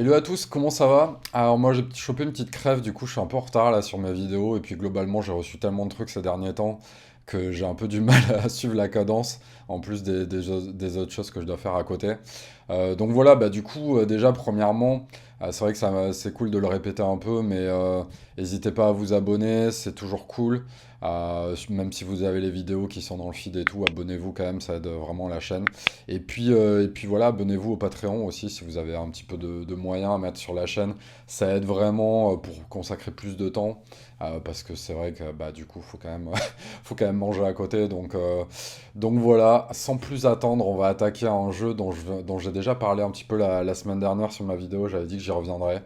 Hello à tous, comment ça va? Alors moi j'ai chopé une petite crève, du coup je suis un peu en retard là sur mes vidéos et puis globalement j'ai reçu tellement de trucs ces derniers temps que j'ai un peu du mal à suivre la cadence en plus des autres choses que je dois faire à côté. Donc voilà, bah du coup déjà premièrement, c'est vrai que c'est cool de le répéter un peu mais n'hésitez pas à vous abonner, c'est toujours cool. Même si vous avez les vidéos qui sont dans le feed et tout, abonnez-vous quand même, ça aide vraiment la chaîne. Et puis voilà, abonnez-vous au Patreon aussi si vous avez un petit peu de moyens à mettre sur la chaîne. Ça aide vraiment pour consacrer plus de temps. Parce que c'est vrai que bah, du coup, faut quand même, faut quand même manger à côté. Donc voilà, sans plus attendre, on va attaquer un jeu dont j'ai déjà parlé un petit peu la semaine dernière sur ma vidéo. J'avais dit que j'y reviendrai.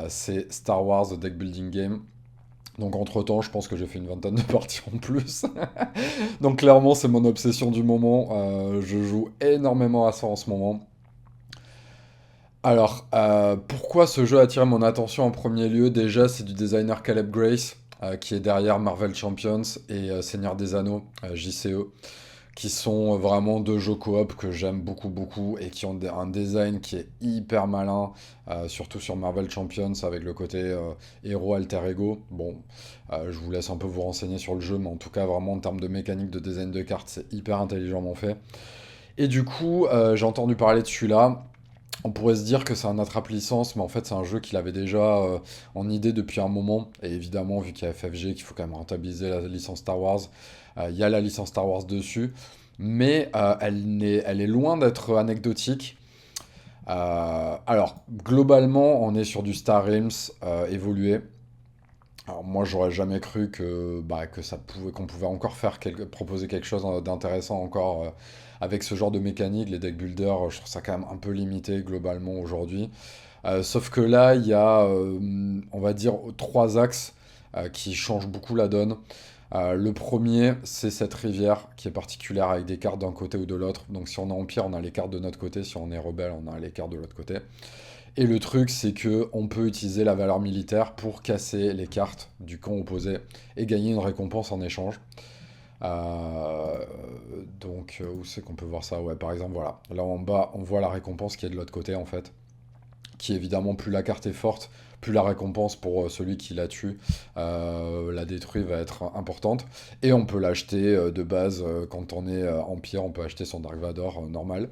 C'est Star Wars The Deck Building Game. Donc entre-temps, je pense que j'ai fait une vingtaine de parties en plus. Donc clairement, c'est mon obsession du moment. Je joue énormément à ça en ce moment. Alors, pourquoi ce jeu a attiré mon attention en premier lieu? Déjà, c'est du designer Caleb Grace, qui est derrière Marvel Champions et Seigneur des Anneaux, JCE, qui sont vraiment deux jeux coop que j'aime beaucoup, beaucoup, et qui ont un design qui est hyper malin, surtout sur Marvel Champions, avec le côté héros alter ego. Bon, je vous laisse un peu vous renseigner sur le jeu, mais en tout cas, vraiment, en termes de mécanique de design de cartes, c'est hyper intelligemment fait. Et du coup, j'ai entendu parler de celui-là. On pourrait se dire que c'est un attrape-licence, mais en fait, c'est un jeu qu'il avait déjà en idée depuis un moment. Et évidemment, vu qu'il y a FFG, qu'il faut quand même rentabiliser la licence Star Wars, il y a la licence Star Wars dessus. Mais elle est loin d'être anecdotique. Alors, globalement, on est sur du Star Realms évolué. Alors moi, j'aurais jamais cru que qu'on pouvait encore proposer quelque chose d'intéressant encore avec ce genre de mécanique. Les deck builders, je trouve ça quand même un peu limité globalement aujourd'hui. Sauf que là, il y a, on va dire, trois axes qui changent beaucoup la donne. Le premier, c'est cette rivière qui est particulière avec des cartes d'un côté ou de l'autre. Donc si on est Empire, on a les cartes de notre côté. Si on est Rebelle, on a les cartes de l'autre côté. Et le truc, c'est que on peut utiliser la valeur militaire pour casser les cartes du camp opposé et gagner une récompense en échange. Euh, où c'est qu'on peut voir ça? Ouais, par exemple, voilà. Là en bas, on voit la récompense qui est de l'autre côté, en fait. Qui évidemment, plus la carte est forte, plus la récompense pour celui qui la tue, la détruit, va être importante. Et on peut l'acheter de base quand on est Empire, on peut acheter son Dark Vador normal.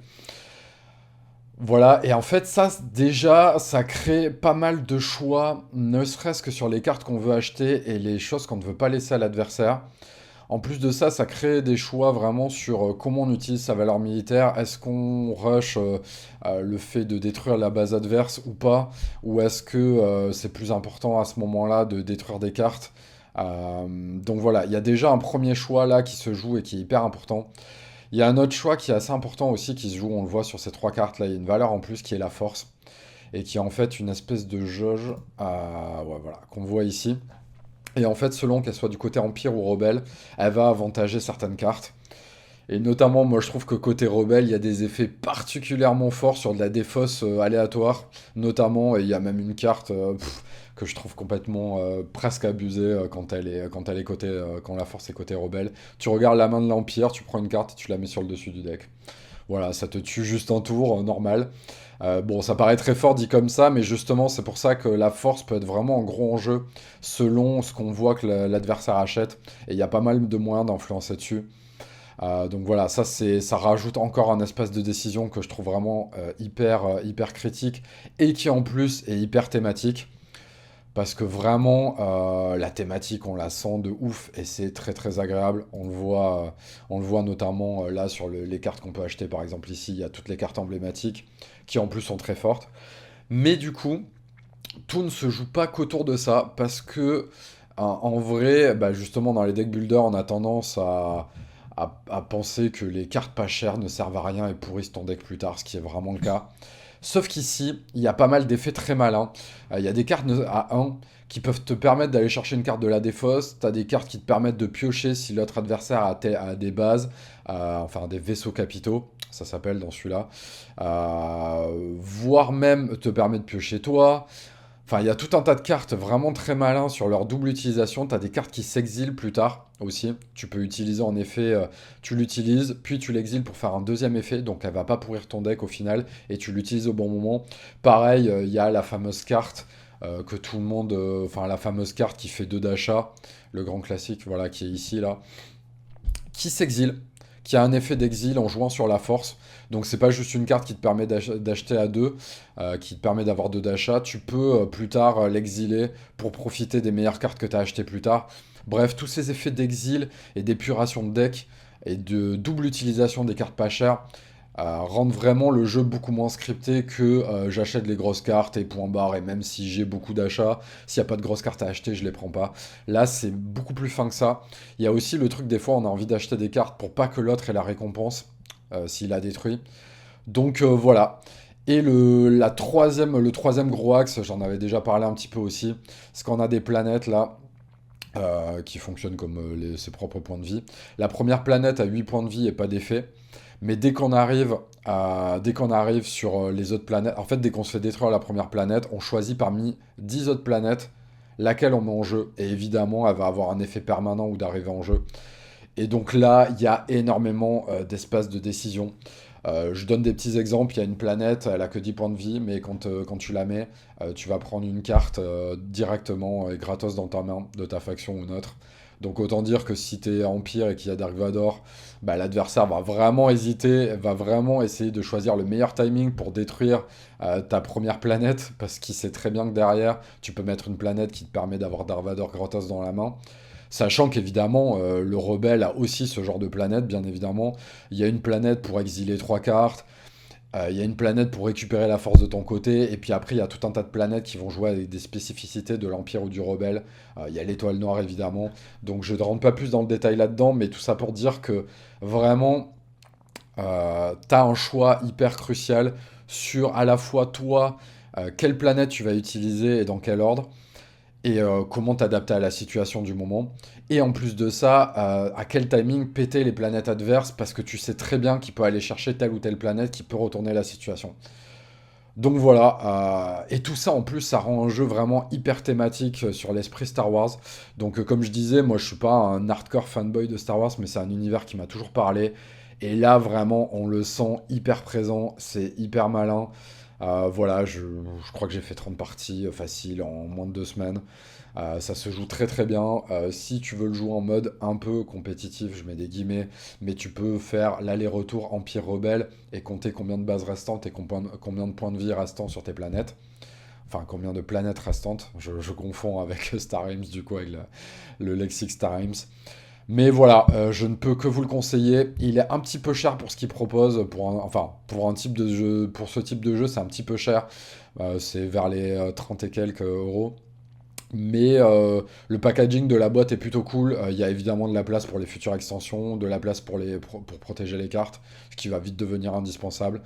Voilà, et en fait, ça, déjà, ça crée pas mal de choix, ne serait-ce que sur les cartes qu'on veut acheter et les choses qu'on ne veut pas laisser à l'adversaire. En plus de ça, ça crée des choix vraiment sur comment on utilise sa valeur militaire. Est-ce qu'on rush le fait de détruire la base adverse ou pas? Ou est-ce que c'est plus important à ce moment-là de détruire des cartes? Donc voilà, il y a déjà un premier choix là qui se joue et qui est hyper important. Il y a un autre choix qui est assez important aussi qui se joue, on le voit sur ces trois cartes là, il y a une valeur en plus qui est la force et qui est en fait une espèce de jauge ouais, voilà, qu'on voit ici. Et en fait, selon qu'elle soit du côté Empire ou Rebelle, elle va avantager certaines cartes. Et notamment, moi je trouve que côté Rebelle, il y a des effets particulièrement forts sur de la défausse aléatoire. Notamment, et il y a même une carte que je trouve complètement presque abusée quand elle est côté, quand la force est côté Rebelle. Tu regardes la main de l'Empire, tu prends une carte et tu la mets sur le dessus du deck. Voilà, ça te tue juste un tour, normal. Bon, ça paraît très fort dit comme ça, mais justement, c'est pour ça que la force peut être vraiment en gros enjeu selon ce qu'on voit que l'adversaire achète. Et il y a pas mal de moyens d'influencer dessus. Donc voilà, ça rajoute encore un espace de décision que je trouve vraiment hyper critique et qui en plus est hyper thématique. Parce que vraiment, la thématique, on la sent de ouf et c'est très agréable. On le voit notamment là sur les cartes qu'on peut acheter. Par exemple, ici, il y a toutes les cartes emblématiques qui en plus sont très fortes. Mais du coup, tout ne se joue pas qu'autour de ça parce que en vrai, bah, justement, dans les deck builders, on a tendance à penser que les cartes pas chères ne servent à rien et pourrissent ton deck plus tard, ce qui est vraiment le cas. Sauf qu'ici, il y a pas mal d'effets très malins. Il y a des cartes à 1 qui peuvent te permettre d'aller chercher une carte de la défausse. Tu as des cartes qui te permettent de piocher si l'autre adversaire a des bases, enfin des vaisseaux capitaux, ça s'appelle dans celui-là. Voire même te permet de piocher toi. Enfin, il y a tout un tas de cartes vraiment très malins sur leur double utilisation. Tu as des cartes qui s'exilent plus tard aussi. Tu peux utiliser en effet, tu l'utilises, puis tu l'exiles pour faire un deuxième effet, donc elle va pas pourrir ton deck au final, et tu l'utilises au bon moment. Pareil, il y a la fameuse carte que tout le monde, enfin la fameuse carte qui fait 2 d'achat, le grand classique, voilà, qui est ici là, qui s'exile, qui a un effet d'exil en jouant sur la force. Donc c'est pas juste une carte qui te permet d'acheter à 2, qui te permet d'avoir 2 d'achat. Tu peux plus tard l'exiler pour profiter des meilleures cartes que tu as achetées plus tard. Bref, tous ces effets d'exil et d'épuration de deck et de double utilisation des cartes pas chères rendent vraiment le jeu beaucoup moins scripté que j'achète les grosses cartes et point barre, et même si j'ai beaucoup d'achats, s'il n'y a pas de grosses cartes à acheter, je les prends pas. Là, c'est beaucoup plus fin que ça. Il y a aussi le truc, des fois, on a envie d'acheter des cartes pour pas que l'autre ait la récompense s'il a détruit. Donc voilà. Et le troisième gros axe, j'en avais déjà parlé un petit peu aussi, c'est qu'on a des planètes là qui fonctionnent comme ses propres points de vie. La première planète a 8 points de vie et pas d'effet. Mais dès qu'on arrive sur les autres planètes, en fait, dès qu'on se fait détruire la première planète, on choisit parmi 10 autres planètes laquelle on met en jeu. Et évidemment, elle va avoir un effet permanent ou d'arrivée en jeu. Et donc là, il y a énormément d'espace de décision. Je donne des petits exemples. Il y a une planète, elle a que 10 points de vie, mais quand tu la mets, tu vas prendre une carte directement et gratos dans ta main, de ta faction ou neutre. Donc autant dire que si t'es Empire et qu'il y a Dark Vador, bah, l'adversaire va vraiment hésiter, va vraiment essayer de choisir le meilleur timing pour détruire ta première planète, parce qu'il sait très bien que derrière, tu peux mettre une planète qui te permet d'avoir Dark Vador gratos dans la main. Sachant qu'évidemment, le rebelle a aussi ce genre de planète, bien évidemment. Il y a une planète pour exiler 3 cartes, il y a une planète pour récupérer la force de ton côté, et puis après, il y a tout un tas de planètes qui vont jouer avec des spécificités de l'Empire ou du Rebelle. Il y a l'étoile noire, évidemment. Donc je ne rentre pas plus dans le détail là-dedans, mais tout ça pour dire que vraiment, tu as un choix hyper crucial sur à la fois toi, quelle planète tu vas utiliser et dans quel ordre et comment t'adapter à la situation du moment. Et en plus de ça, à quel timing péter les planètes adverses, parce que tu sais très bien qu'il peut aller chercher telle ou telle planète qui peut retourner la situation. Donc voilà, et tout ça en plus, ça rend un jeu vraiment hyper thématique sur l'esprit Star Wars. Donc comme je disais, moi je suis pas un hardcore fanboy de Star Wars, mais c'est un univers qui m'a toujours parlé. Et là vraiment, on le sent hyper présent, c'est hyper malin. Voilà, je crois que j'ai fait 30 parties faciles en moins de 2 semaines. Ça se joue très très bien. Si tu veux le jouer en mode un peu compétitif, je mets des guillemets, mais tu peux faire l'aller-retour Empire Rebelle et compter combien de bases restantes et combien de points de vie restants sur tes planètes. Enfin, combien de planètes restantes. Je confonds avec Star Realms, du coup, avec le lexique Star Realms. Mais voilà, je ne peux que vous le conseiller. Il est un petit peu cher pour ce qu'il propose, enfin pour un type de jeu, pour ce type de jeu, c'est un petit peu cher. C'est vers les 30 et quelques euros. Mais le packaging de la boîte est plutôt cool. Il y a évidemment de la place pour les futures extensions, de la place pour protéger les cartes, ce qui va vite devenir indispensable.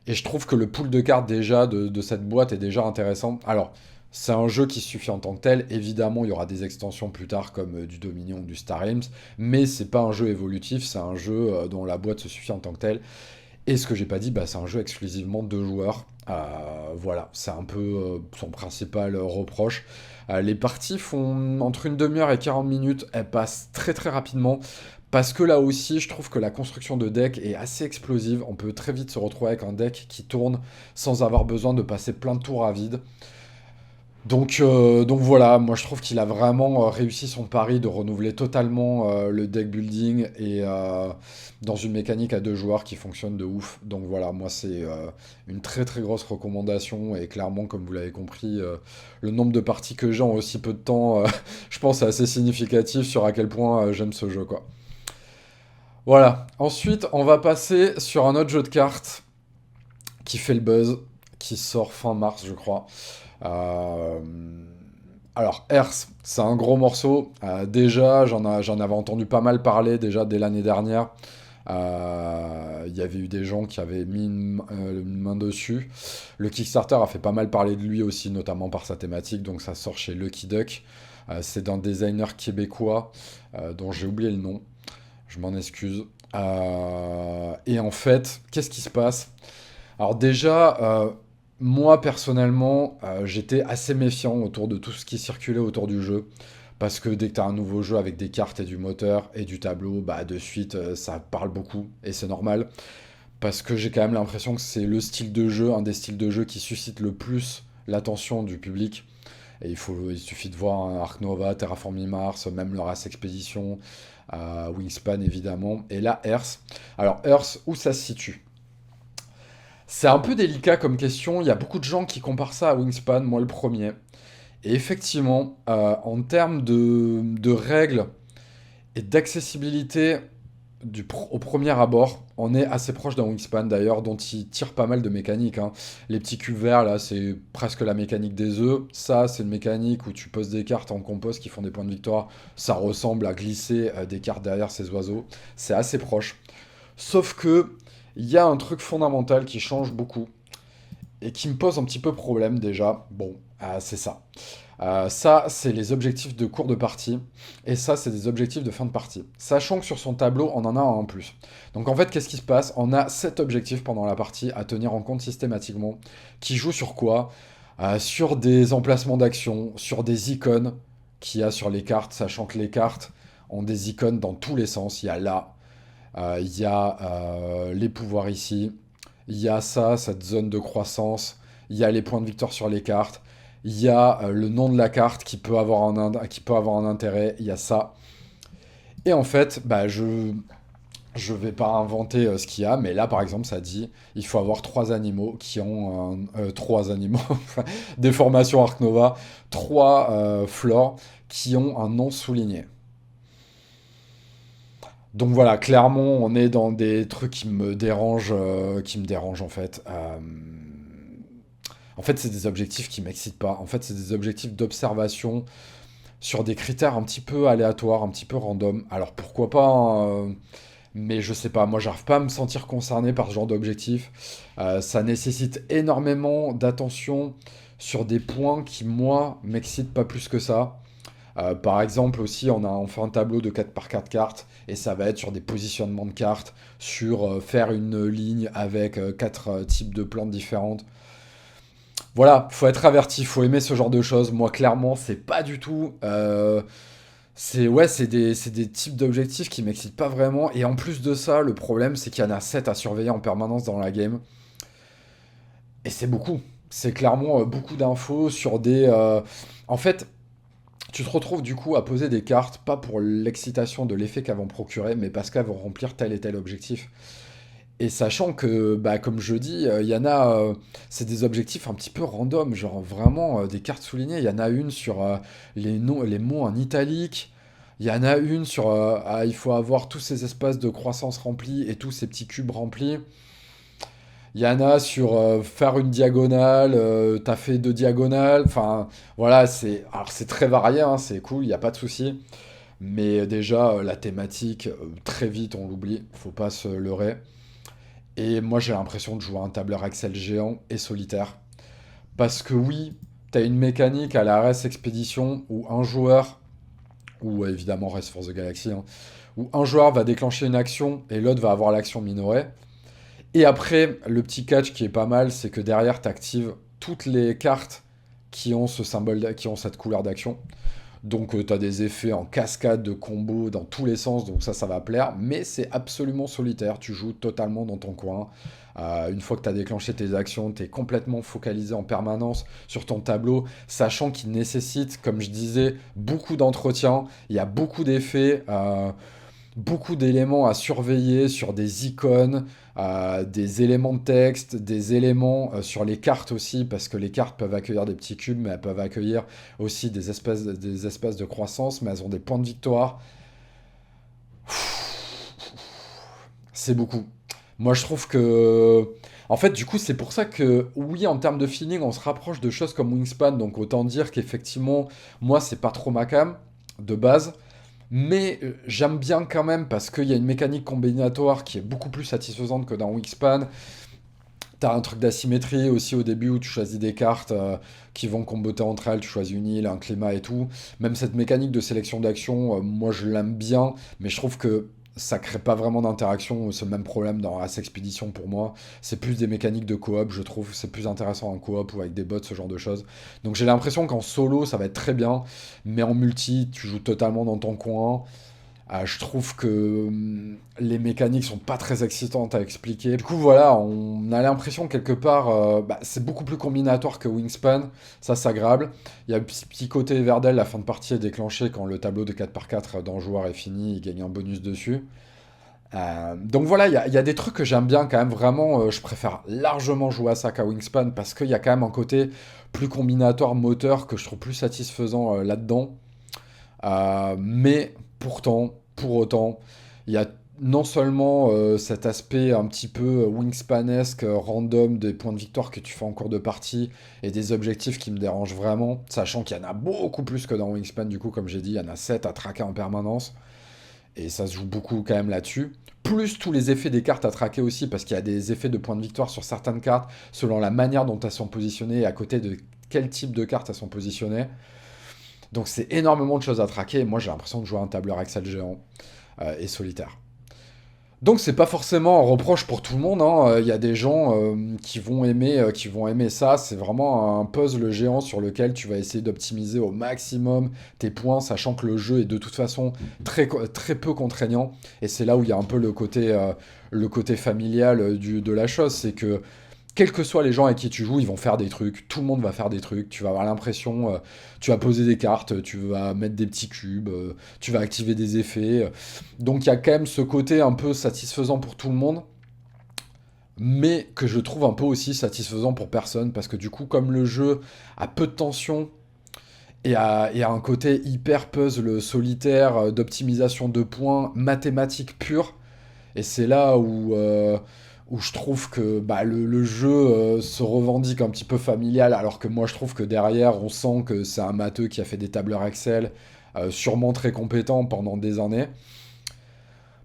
Et je trouve que le pool de cartes déjà de cette boîte est déjà intéressant. Alors, c'est un jeu qui suffit en tant que tel. Évidemment, il y aura des extensions plus tard comme du Dominion ou du Star Realms, mais c'est pas un jeu évolutif, c'est un jeu dont la boîte se suffit en tant que tel. Et ce que j'ai pas dit, bah, c'est un jeu exclusivement 2 joueurs. Voilà, c'est un peu son principal reproche. Les parties font entre une demi-heure et 40 minutes, elles passent très très rapidement. Parce que là aussi, je trouve que la construction de deck est assez explosive. On peut très vite se retrouver avec un deck qui tourne sans avoir besoin de passer plein de tours à vide. Donc voilà, moi je trouve qu'il a vraiment réussi son pari de renouveler totalement le deck building et dans une mécanique à 2 joueurs qui fonctionne de ouf. Donc voilà, moi c'est une très très grosse recommandation et clairement, comme vous l'avez compris, le nombre de parties que j'ai en aussi peu de temps, je pense c'est assez significatif sur à quel point j'aime ce jeu quoi. Voilà, ensuite on va passer sur un autre jeu de cartes qui fait le buzz, qui sort fin mars je crois. Euh, alors, Earth, c'est un gros morceau. Déjà, j'en avais entendu pas mal parler déjà dès l'année dernière. Il y avait eu des gens qui avaient mis une main dessus. Le Kickstarter a fait pas mal parler de lui aussi, notamment par sa thématique. Donc, ça sort chez Lucky Duck. C'est d'un designer québécois dont j'ai oublié le nom. Je m'en excuse. Et en fait, qu'est-ce qui se passe? Alors déjà, moi, personnellement, j'étais assez méfiant autour de tout ce qui circulait autour du jeu. Parce que dès que tu as un nouveau jeu avec des cartes et du moteur et du tableau, bah de suite, ça parle beaucoup. Et c'est normal. Parce que j'ai quand même l'impression que c'est le style de jeu, un des styles de jeu qui suscite le plus l'attention du public. Et il suffit de voir un Ark Nova, Terraforming Mars, même le Race Expedition, Wingspan évidemment. Et là, Earth. Alors, Earth, où ça se situe? C'est un peu délicat comme question. Il y a beaucoup de gens qui comparent ça à Wingspan, moi le premier. Et effectivement, en termes de règles et d'accessibilité au premier abord, on est assez proche d'un Wingspan d'ailleurs, dont il tire pas mal de mécaniques, hein. Les petits cubes verts, là, c'est presque la mécanique des œufs. Ça, c'est une mécanique où tu poses des cartes en compost qui font des points de victoire. Ça ressemble à glisser des cartes derrière ces oiseaux. C'est assez proche. Sauf que, il y a un truc fondamental qui change beaucoup et qui me pose un petit peu problème déjà. Bon, c'est ça. Ça, c'est les objectifs de cours de partie. Et ça, c'est des objectifs de fin de partie. Sachant que sur son tableau, on en a un en plus. Donc en fait, qu'est-ce qui se passe? On a 7 objectifs pendant la partie à tenir en compte systématiquement. Qui jouent sur quoi? Sur des emplacements d'action, sur des icônes qu'il y a sur les cartes, sachant que les cartes ont des icônes dans tous les sens. Il y a là, il y a les pouvoirs ici, il y a ça, cette zone de croissance, il y a les points de victoire sur les cartes, il y a le nom de la carte qui peut avoir un intérêt, il y a ça. Et en fait, bah, je vais pas inventer ce qu'il y a, mais là par exemple ça dit il faut avoir trois animaux qui ont trois animaux, des formations Ark Nova, trois flores qui ont un nom souligné. Donc voilà, clairement, on est dans des trucs qui me dérangent en fait. En fait, c'est des objectifs qui m'excitent pas. En fait, c'est des objectifs d'observation sur des critères un petit peu aléatoires, un petit peu random. Alors pourquoi pas, hein, mais je sais pas. Moi, j'arrive pas à me sentir concerné par ce genre d'objectif. Ça nécessite énormément d'attention sur des points qui, moi, m'excitent pas plus que ça. Par exemple aussi, on fait un tableau de 4 par 4 cartes et ça va être sur des positionnements de cartes, sur faire une ligne avec 4 types de plantes différentes. Voilà, faut être averti, faut aimer ce genre de choses. Moi, clairement, c'est pas du tout. C'est des types d'objectifs qui m'excitent pas vraiment. Et en plus de ça, le problème, c'est qu'il y en a 7 à surveiller en permanence dans la game. Et c'est beaucoup. C'est clairement beaucoup d'infos sur des. En fait, tu te retrouves du coup à poser des cartes, pas pour l'excitation de l'effet qu'elles vont procurer, mais parce qu'elles vont remplir tel et tel objectif. Et sachant que, bah, comme je dis, il y en a, c'est des objectifs un petit peu random, genre vraiment des cartes soulignées. Il y en a une sur les noms, les mots en italique. Il y en a une sur, il faut avoir tous ces espaces de croissance remplis et tous ces petits cubes remplis. Il y en a sur faire une diagonale, t'as fait deux diagonales. Enfin, voilà, alors c'est très varié, hein, c'est cool, il n'y a pas de souci. Mais déjà, la thématique, très vite, on l'oublie, faut pas se leurrer. Et moi, j'ai l'impression de jouer à un tableur Excel géant et solitaire. Parce que oui, t'as une mécanique à la Race Expedition où un joueur, ou évidemment Race for the Galaxy, hein, où un joueur va déclencher une action et l'autre va avoir l'action minorée. Et après, le petit catch qui est pas mal, c'est que derrière, t'actives toutes les cartes qui ont ce symbole, qui ont cette couleur d'action. Donc tu as des effets en cascade de combos dans tous les sens, donc ça va plaire, mais c'est absolument solitaire, tu joues totalement dans ton coin. Une fois que tu as déclenché tes actions, tu es complètement focalisé en permanence sur ton tableau, sachant qu'il nécessite, comme je disais, beaucoup d'entretien, il y a beaucoup d'effets, beaucoup d'éléments à surveiller sur des icônes, des éléments de texte, des éléments sur les cartes aussi, parce que les cartes peuvent accueillir des petits cubes, mais elles peuvent accueillir aussi des espaces de croissance, mais elles ont des points de victoire. C'est beaucoup. Moi, je trouve que... En fait, du coup, c'est pour ça que, oui, en termes de feeling, on se rapproche de choses comme Wingspan, donc autant dire qu'effectivement, moi, c'est pas trop ma cam, de base. Mais j'aime bien quand même parce qu'il y a une mécanique combinatoire qui est beaucoup plus satisfaisante que dans Wingspan. T'as un truc d'asymétrie aussi au début où tu choisis des cartes qui vont comboter entre elles, tu choisis une île, un climat et tout. Même cette mécanique de sélection d'action, moi je l'aime bien, mais je trouve que ça crée pas vraiment d'interaction, c'est le même problème dans Race Expedition pour moi. C'est plus des mécaniques de coop, je trouve, c'est plus intéressant en coop ou avec des bots, ce genre de choses. Donc j'ai l'impression qu'en solo, ça va être très bien, mais en multi, tu joues totalement dans ton coin. Je trouve que les mécaniques sont pas très excitantes à expliquer. Du coup, voilà, on a l'impression quelque part, c'est beaucoup plus combinatoire que Wingspan, ça c'est agréable. Il y a le petit côté Everdell, la fin de partie est déclenchée quand le tableau de 4x4 d'un joueur est fini, il gagne un bonus dessus. Donc voilà, il y a des trucs que j'aime bien quand même, vraiment, je préfère largement jouer à ça qu'à Wingspan parce qu'il y a quand même un côté plus combinatoire moteur que je trouve plus satisfaisant là-dedans. Mais pourtant, pour autant, il y a non seulement cet aspect un petit peu Wingspanesque, random, des points de victoire que tu fais en cours de partie et des objectifs qui me dérangent vraiment, sachant qu'il y en a beaucoup plus que dans Wingspan, du coup, comme j'ai dit, il y en a 7 à traquer en permanence. Et ça se joue beaucoup quand même là-dessus. Plus tous les effets des cartes à traquer aussi, parce qu'il y a des effets de points de victoire sur certaines cartes, selon la manière dont elles sont positionnées et à côté de quel type de cartes elles sont positionnées. Donc c'est énormément de choses à traquer. Moi j'ai l'impression de jouer à un tableur Excel géant et solitaire. Donc c'est pas forcément un reproche pour tout le monde, hein. Il y a des gens qui vont aimer ça. C'est vraiment un puzzle géant sur lequel tu vas essayer d'optimiser au maximum tes points, sachant que le jeu est de toute façon très peu contraignant. Et c'est là où il y a un peu le côté familial de la chose, c'est que quels que soient les gens avec qui tu joues, ils vont faire des trucs. Tout le monde va faire des trucs. Tu vas avoir l'impression, tu vas poser des cartes, tu vas mettre des petits cubes, tu vas activer des effets. Donc il y a quand même ce côté un peu satisfaisant pour tout le monde, mais que je trouve un peu aussi satisfaisant pour personne, parce que du coup, comme le jeu a peu de tension et a un côté hyper puzzle solitaire, d'optimisation de points, mathématiques pures, et c'est là où je trouve que le jeu se revendique un petit peu familial, alors que moi je trouve que derrière, on sent que c'est un matheux qui a fait des tableurs Excel, sûrement très compétent pendant des années.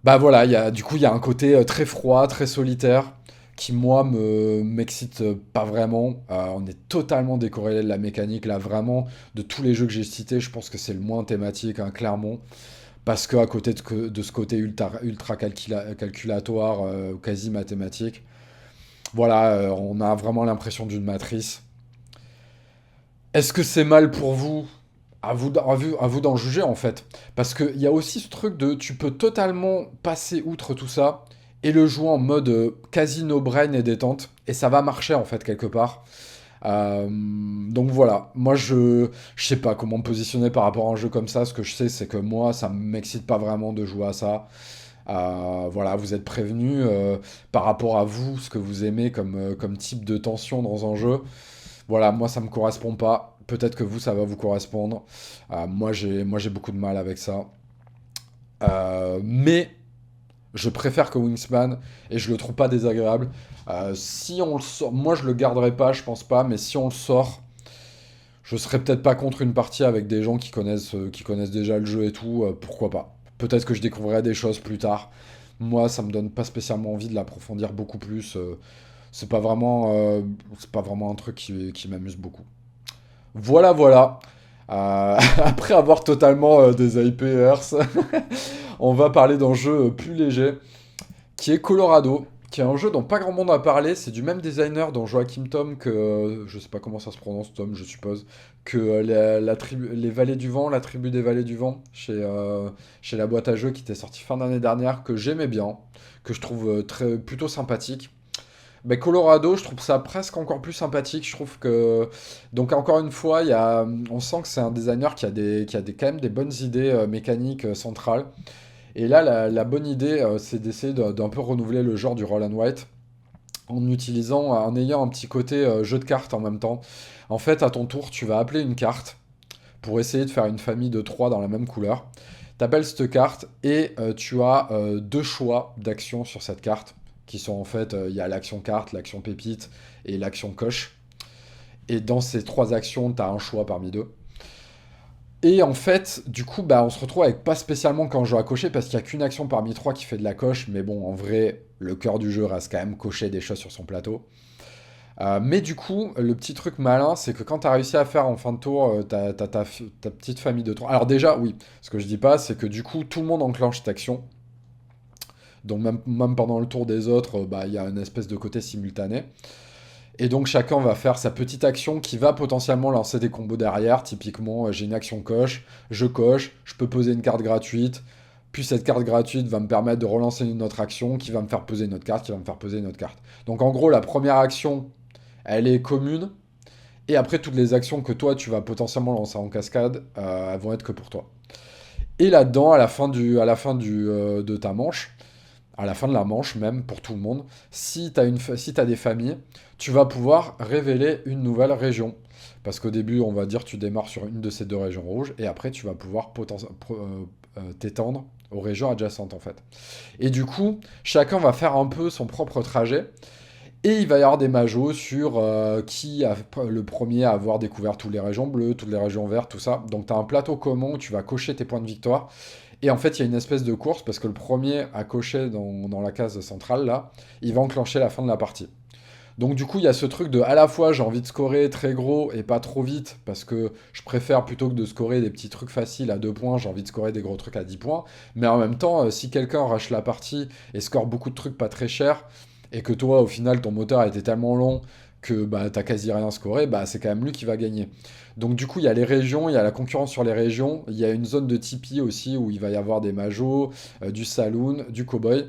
Bah voilà, du coup, il y a un côté très froid, très solitaire, qui moi m'excite pas vraiment. On est totalement décorrélé de la mécanique, là, vraiment, de tous les jeux que j'ai cités, je pense que c'est le moins thématique, hein, clairement. Parce qu'à côté de ce côté ultra calculatoire, quasi mathématique, voilà, on a vraiment l'impression d'une matrice. Est-ce que c'est mal pour vous? À vous d'en juger en fait. Parce qu'il y a aussi ce truc de tu peux totalement passer outre tout ça et le jouer en mode quasi no-brain et détente. Et ça va marcher en fait quelque part. Donc voilà, moi je sais pas comment me positionner par rapport à un jeu comme ça. Ce que je sais, c'est que moi, ça m'excite pas vraiment de jouer à ça. Voilà, vous êtes prévenus par rapport à vous, ce que vous aimez comme type de tension dans un jeu. Voilà, moi ça me correspond pas. Peut-être que vous, ça va vous correspondre. Moi j'ai beaucoup de mal avec ça. Mais je préfère que Wingspan et je le trouve pas désagréable. Si on le sort, moi je le garderai pas, je pense pas, mais si on le sort, je serais peut-être pas contre une partie avec des gens qui connaissent déjà le jeu et tout, pourquoi pas. Peut-être que je découvrirai des choses plus tard. Moi, ça me donne pas spécialement envie de l'approfondir beaucoup plus. C'est pas vraiment, c'est pas vraiment un truc qui m'amuse beaucoup. Voilà, voilà. Après avoir totalement des Earth, on va parler d'un jeu plus léger qui est Colorado, qui est un jeu dont pas grand monde a parlé. C'est du même designer dont Joachim Tom, que je sais pas comment ça se prononce, Tom, je suppose, que les Vallées du Vent, la tribu des Vallées du Vent, chez la boîte à jeux qui était sortie fin d'année dernière, que j'aimais bien, que je trouve plutôt sympathique. Mais Colorado, je trouve ça presque encore plus sympathique. Je trouve que. Donc, encore une fois, on sent que c'est un designer qui a quand même des bonnes idées mécaniques centrales. Et là, la bonne idée, c'est d'essayer d'un peu renouveler le genre du roll and write en ayant un petit côté jeu de cartes en même temps. En fait, à ton tour, tu vas appeler une carte pour essayer de faire une famille de 3 dans la même couleur. T'appelles cette carte et tu as deux choix d'action sur cette carte qui sont en fait, il y a l'action carte, l'action pépite et l'action coche. Et dans ces trois actions, tu as un choix parmi deux. Et en fait, du coup, on se retrouve avec pas spécialement qu'un jeu à cocher parce qu'il n'y a qu'une action parmi trois qui fait de la coche. Mais bon, en vrai, le cœur du jeu reste quand même cocher des choses sur son plateau. Mais du coup, le petit truc malin, c'est que quand tu as réussi à faire en fin de tour ta petite famille de trois. Alors déjà, oui, ce que je dis pas, c'est que du coup, tout le monde enclenche cette action. Donc même pendant le tour des autres, il y a une espèce de côté simultané. Et donc chacun va faire sa petite action qui va potentiellement lancer des combos derrière. Typiquement, j'ai une action coche, je peux poser une carte gratuite, puis cette carte gratuite va me permettre de relancer une autre action qui va me faire poser une autre carte, qui va me faire poser une autre carte. Donc en gros, la première action, elle est commune, et après toutes les actions que toi tu vas potentiellement lancer en cascade, elles vont être que pour toi. Et là-dedans, de ta manche, à la fin de la manche même, pour tout le monde, si t'as des familles, tu vas pouvoir révéler une nouvelle région. Parce qu'au début, on va dire, tu démarres sur une de ces deux régions rouges, et après, tu vas pouvoir t'étendre aux régions adjacentes, en fait. Et du coup, chacun va faire un peu son propre trajet, et il va y avoir des majos sur qui a le premier à avoir découvert toutes les régions bleues, toutes les régions vertes, tout ça. Donc tu as un plateau commun où tu vas cocher tes points de victoire. Et en fait, il y a une espèce de course parce que le premier à cocher dans la case centrale, là, il va enclencher la fin de la partie. Donc du coup, il y a ce truc de à la fois j'ai envie de scorer très gros et pas trop vite parce que je préfère plutôt que de scorer des petits trucs faciles à 2 points, j'ai envie de scorer des gros trucs à 10 points. Mais en même temps, si quelqu'un rush la partie et score beaucoup de trucs pas très chers et que toi au final ton moteur a été tellement long que bah, t'as quasi rien scoré, bah, c'est quand même lui qui va gagner. Donc du coup, il y a les régions, il y a la concurrence sur les régions, il y a une zone de Tipeee aussi où il va y avoir des majos, du saloon, du cowboy.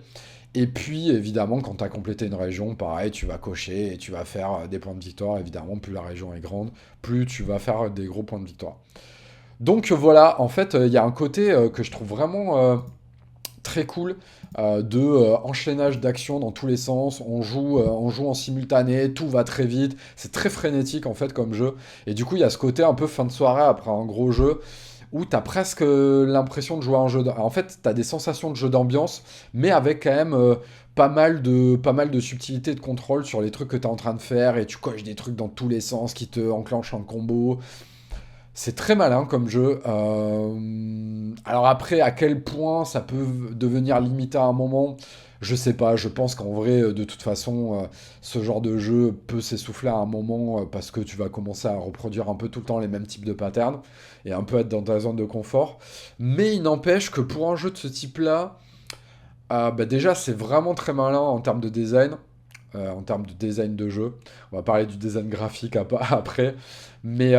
Et puis, évidemment, quand tu as complété une région, pareil, tu vas cocher et tu vas faire des points de victoire. Évidemment, plus la région est grande, plus tu vas faire des gros points de victoire. Donc voilà, en fait, il y a un côté que je trouve vraiment très cool de enchaînage d'actions dans tous les sens. On joue en simultané, tout va très vite. C'est très frénétique en fait comme jeu. Et du coup, il y a ce côté un peu fin de soirée après un gros jeu où t'as presque l'impression de jouer à un jeu. En fait, t'as des sensations de jeu d'ambiance, mais avec quand même pas mal de subtilité de contrôle sur les trucs que t'es en train de faire et tu coches des trucs dans tous les sens qui te enclenchent un combo. C'est très malin comme jeu. Alors après, à quel point ça peut devenir limité à un moment, je sais pas. Je pense qu'en vrai, de toute façon, ce genre de jeu peut s'essouffler à un moment parce que tu vas commencer à reproduire un peu tout le temps les mêmes types de patterns et un peu être dans ta zone de confort. Mais il n'empêche que pour un jeu de ce type-là, bah déjà c'est vraiment très malin en termes de design. En termes de design de jeu. On va parler du design graphique après. Mais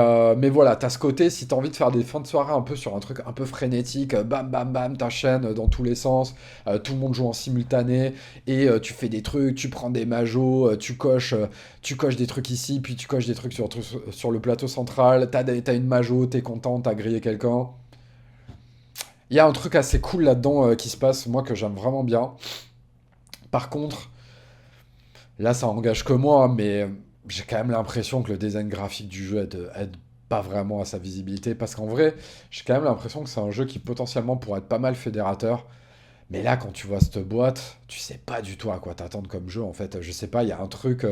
voilà, t'as ce côté, si t'as envie de faire des fins de soirée un peu sur un truc un peu frénétique, bam bam bam, t'enchaînes dans tous les sens, tout le monde joue en simultané, et tu fais des trucs, tu prends des majos, tu coches des trucs ici, puis tu coches des trucs sur le plateau central, t'as une majo, t'es content, t'as grillé quelqu'un. Il y a un truc assez cool là-dedans qui se passe, moi que j'aime vraiment bien. Par contre, là, ça engage que moi, mais j'ai quand même l'impression que le design graphique du jeu aide pas vraiment à sa visibilité. Parce qu'en vrai, j'ai quand même l'impression que c'est un jeu qui potentiellement pourrait être pas mal fédérateur. Mais là, quand tu vois cette boîte, tu sais pas du tout à quoi t'attendre comme jeu. En fait, je sais pas, il y a un truc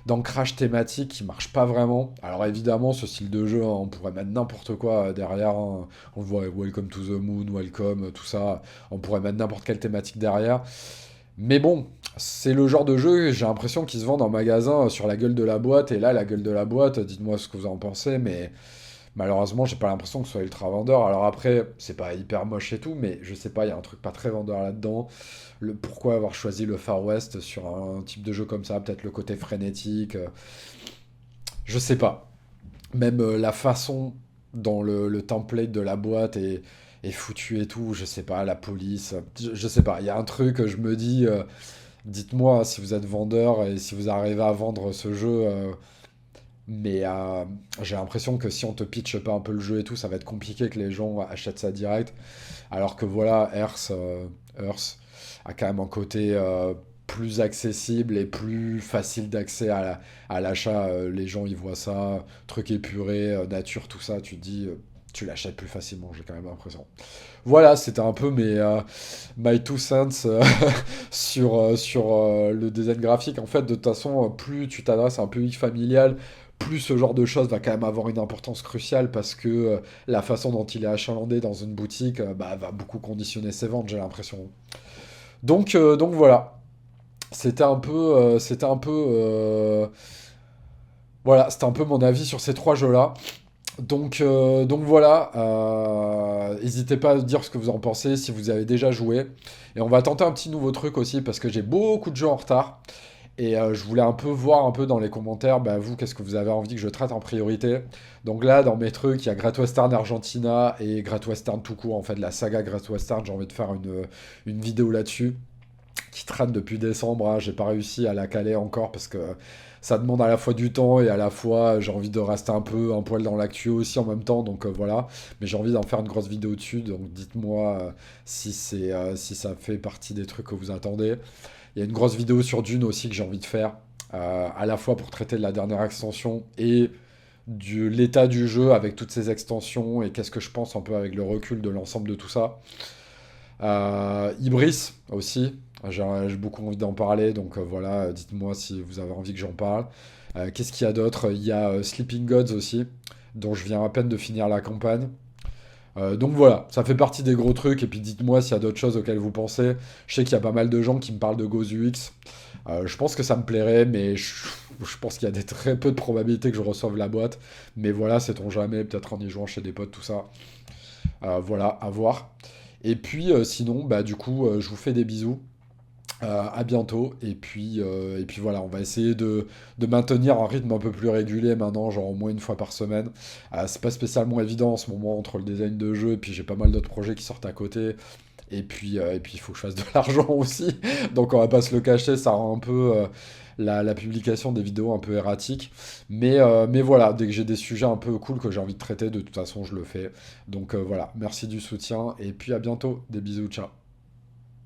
d'ancrage thématique qui marche pas vraiment. Alors évidemment, ce style de jeu, hein, on pourrait mettre n'importe quoi derrière, hein. On voit Welcome to the Moon, Welcome, tout ça. On pourrait mettre n'importe quelle thématique derrière. Mais bon, c'est le genre de jeu, j'ai l'impression qu'il se vend en magasin sur la gueule de la boîte. Et là, la gueule de la boîte, dites-moi ce que vous en pensez, mais malheureusement, j'ai pas l'impression que ce soit ultra vendeur. Alors après, c'est pas hyper moche et tout, mais je sais pas, il y a un truc pas très vendeur là-dedans. Pourquoi avoir choisi le Far West sur un type de jeu comme ça? Peut-être le côté frénétique. Je sais pas. Même la façon dont le template de la boîte est foutu et tout, je sais pas, la police, je sais pas. Il y a un truc, je me dis. Dites-moi si vous êtes vendeur et si vous arrivez à vendre ce jeu. Mais j'ai l'impression que si on te pitche pas un peu le jeu et tout, ça va être compliqué que les gens achètent ça direct. Alors que voilà, Earth a quand même un côté plus accessible et plus facile d'accès à l'achat. Les gens, ils voient ça, truc épuré, nature, tout ça, tu te dis, tu l'achètes plus facilement, j'ai quand même l'impression. Voilà, c'était un peu my two cents sur le design graphique. En fait, de toute façon, plus tu t'adresses à un public familial, plus ce genre de choses va quand même avoir une importance cruciale parce que la façon dont il est achalandé dans une boutique bah, va beaucoup conditionner ses ventes, j'ai l'impression. Donc voilà, c'était un peu, voilà, c'était un peu mon avis sur ces trois jeux-là. Donc voilà, n'hésitez pas à dire ce que vous en pensez si vous avez déjà joué. Et on va tenter un petit nouveau truc aussi parce que j'ai beaucoup de jeux en retard. Et je voulais un peu voir un peu dans les commentaires, bah, vous, qu'est-ce que vous avez envie que je traite en priorité. Donc là, dans mes trucs, il y a Great Western Argentina et Great Western tout court, en fait, la saga Great Western. J'ai envie de faire une vidéo là-dessus qui traîne depuis décembre, hein. J'ai pas réussi à la caler encore parce que ça demande à la fois du temps et à la fois j'ai envie de rester un peu un poil dans l'actu aussi en même temps. Donc voilà. Mais j'ai envie d'en faire une grosse vidéo dessus. Donc dites-moi si ça fait partie des trucs que vous attendez. Il y a une grosse vidéo sur Dune aussi que j'ai envie de faire, à la fois pour traiter de la dernière extension et de l'état du jeu avec toutes ces extensions et qu'est-ce que je pense un peu avec le recul de l'ensemble de tout ça. Ibris aussi, j'ai beaucoup envie d'en parler, donc voilà, dites-moi si vous avez envie que j'en parle. Qu'est-ce qu'il y a d'autre? Il y a Sleeping Gods aussi, dont je viens à peine de finir la campagne. Donc voilà, ça fait partie des gros trucs, et puis dites-moi s'il y a d'autres choses auxquelles vous pensez. Je sais qu'il y a pas mal de gens qui me parlent de Ghost UX. Je pense que ça me plairait, mais je pense qu'il y a des très peu de probabilités que je reçoive la boîte. Mais voilà, sait-on jamais, peut-être en y jouant chez des potes, tout ça. Voilà, à voir. Et puis sinon, bah du coup, je vous fais des bisous. À bientôt. Et puis voilà, on va essayer de maintenir un rythme un peu plus régulier maintenant, genre au moins une fois par semaine. C'est pas spécialement évident en ce moment entre le design de jeu et puis j'ai pas mal d'autres projets qui sortent à côté. Et puis il faut que je fasse de l'argent aussi. Donc on va pas se le cacher, ça rend un peu la publication des vidéos un peu erratique. Mais voilà, dès que j'ai des sujets un peu cool que j'ai envie de traiter, de toute façon je le fais. Donc voilà, merci du soutien et puis à bientôt. Des bisous, ciao.